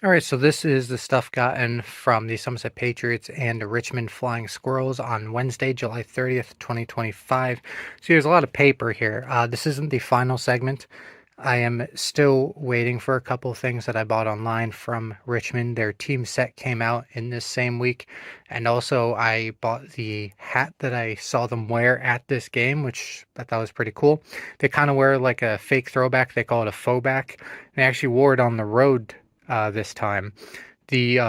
All right, so this is the stuff gotten from the Somerset Patriots and the Richmond Flying Squirrels on Wednesday, July 30th, 2025. So there's a lot of paper here. This isn't the final segment. I am still waiting for a couple of things that I bought online from Richmond. Their team set came out in this same week. And also, I bought the hat that I saw them wear at this game, which I thought was pretty cool. They kind of wear like a fake throwback. They call it a faux back. They actually wore it on the road this time. The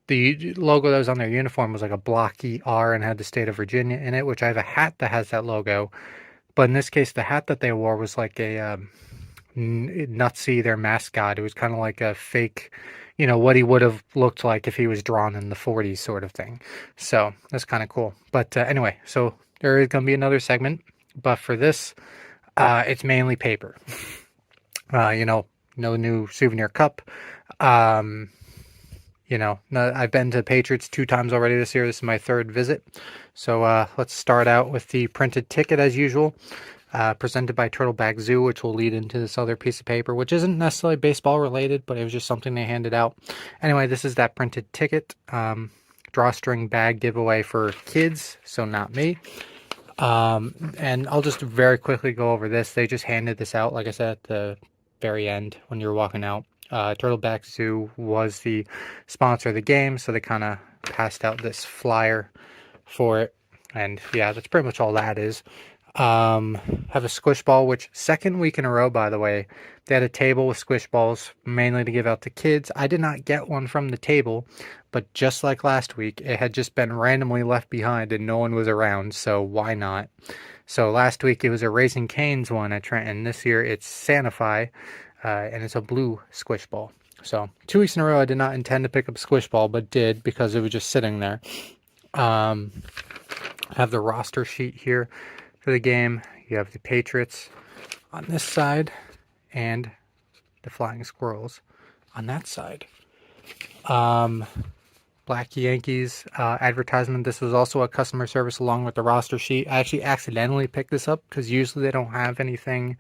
the logo that was on their uniform was like a blocky R and had the state of Virginia in it, which I have a hat that has that logo. But in this case, the hat that they wore was like a Nutsy, their mascot. It was kind of like a fake, what he would have looked like if he was drawn in the 40s, sort of thing. So that's kind of cool. But anyway, so there is going to be another segment, but for this, it's mainly paper. No new souvenir cup. Um, no, I've been to Patriots 2 times already this year. This is my third visit. So let's start out with the printed ticket as usual, presented by Turtleback Zoo, which will lead into this other piece of paper, which isn't necessarily baseball related, but it was just something they handed out. Anyway, this is that printed ticket. Drawstring bag giveaway for kids, so not me. And I'll just very quickly go over this. They just handed this out, like I said, at the very end when you were walking out. Turtleback Zoo was the sponsor of the game, so they kind of passed out this flyer for it. And yeah, that's pretty much all that is. Have a squish ball, which second week in a row, by the way, they had a table with squish balls mainly to give out to kids. I did not get one from the table, but just like last week, it had just been randomly left behind and no one was around, so why not? So last week it was a Raising Cane's one at Trenton. This year it's Santa-Fi, and it's a blue squish ball. So 2 weeks in a row, I did not intend to pick up a squish ball, but did because it was just sitting there. I have the roster sheet here for the game. You have the Patriots on this side and the Flying Squirrels on that side. Black Yankees advertisement. This was also a customer service along with the roster sheet. I actually accidentally picked this up because usually they don't have anything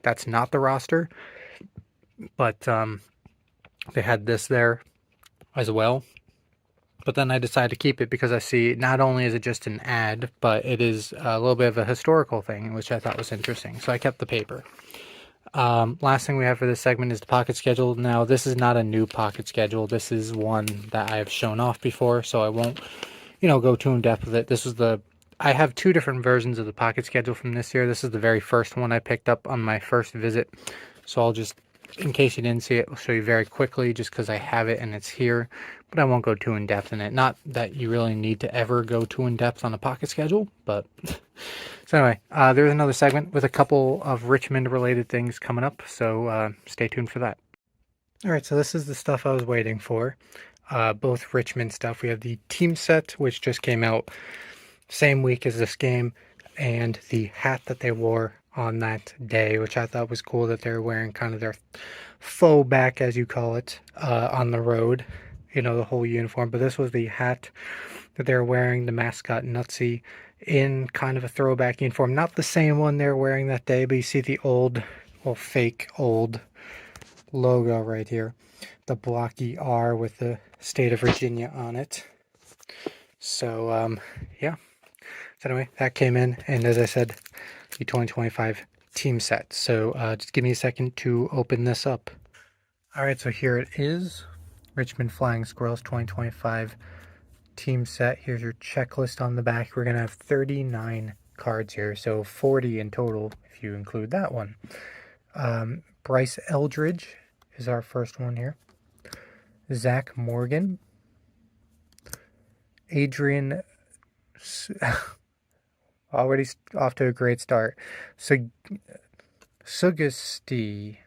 that's not the roster, but they had this there as well. But then I decided to keep it because I see not only is it just an ad, but it is a little bit of a historical thing, which I thought was interesting. So I kept the paper. Last thing we have for this segment is the pocket schedule. Now, this is not a new pocket schedule. This is one that I have shown off before, so I won't, go too in depth with it. I have 2 different versions of the pocket schedule from this year. This is the very first one I picked up on my first visit. So I'll just, in case you didn't see it, I'll show you very quickly just because I have it and it's here, but I won't go too in depth in it. Not that you really need to ever go too in depth on a pocket schedule, but so anyway, there's another segment with a couple of Richmond related things coming up, so stay tuned for that. All right, so this is the stuff I was waiting for. Both Richmond stuff. We have the team set, which just came out same week as this game, and the hat that they wore on that day, which I thought was cool that they were wearing kind of their faux back, as you call it, on the road, the whole uniform. But this was the hat that they were wearing, the mascot Nutsy, in kind of a throwback uniform. Not the same one they were wearing that day, but you see the old, well, fake old logo right here. The blocky R with the state of Virginia on it. So, yeah. So anyway, that came in, and as I said, the 2025 team set. So just give me a second to open this up. All right, so here it is. Richmond Flying Squirrels 2025 team set. Here's your checklist on the back. We're going to have 39 cards here, so 40 in total if you include that one. Bryce Eldridge is our first one here. Zach Morgan. Adrian... already off to a great start. Sugasti.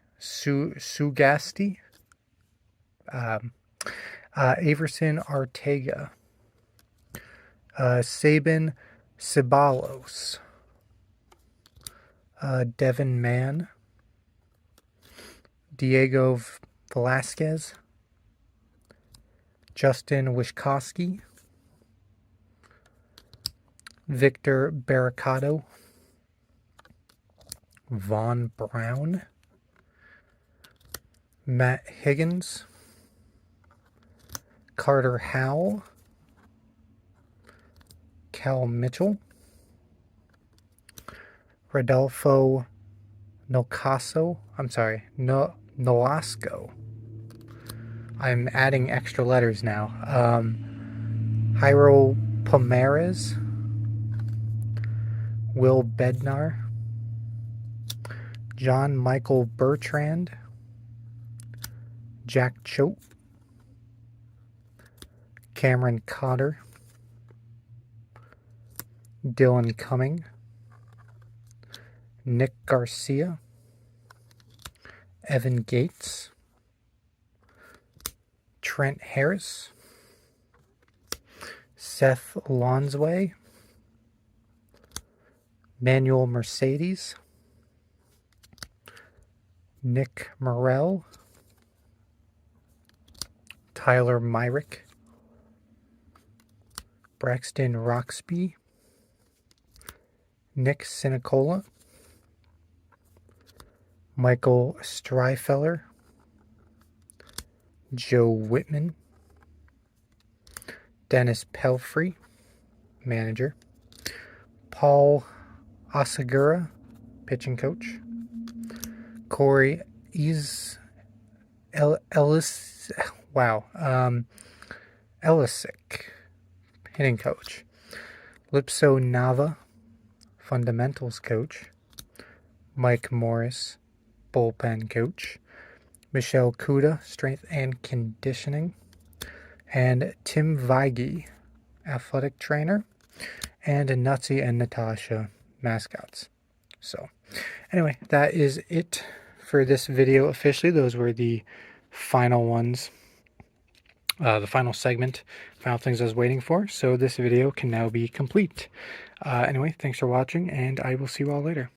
Averson Arteaga. Sabin Ceballos. Devin Mann. Diego Velasquez. Justin Wishkowski. Victor Barricado. Von Brown. Matt Higgins. Carter Howell, Cal Mitchell, Rodolfo Nolasco. I'm adding extra letters now. Jairo Pomares, Will Bednar, John Michael Bertrand, Jack Choate, Cameron Cotter, Dylan Cumming, Nick Garcia, Evan Gates, Trent Harris, Seth Lonsway, Manuel Mercedes, Nick Morrell, Tyler Myrick, Braxton Roxby, Nick Sinicola, Michael Stryfeller, Joe Whitman, Dennis Pelfrey, manager, Paul Asagura, pitching coach, Corey Elisic, hitting coach, Lipso Nava, fundamentals coach, Mike Morris, bullpen coach, Michelle Kuda, strength and conditioning, and Tim Weige, athletic trainer, and Nutsy and Natasha, mascots. So anyway, that is it for this video officially. Those were the final ones, the final segment, final things I was waiting for. So this video can now be complete. Anyway, thanks for watching, and I will see you all later.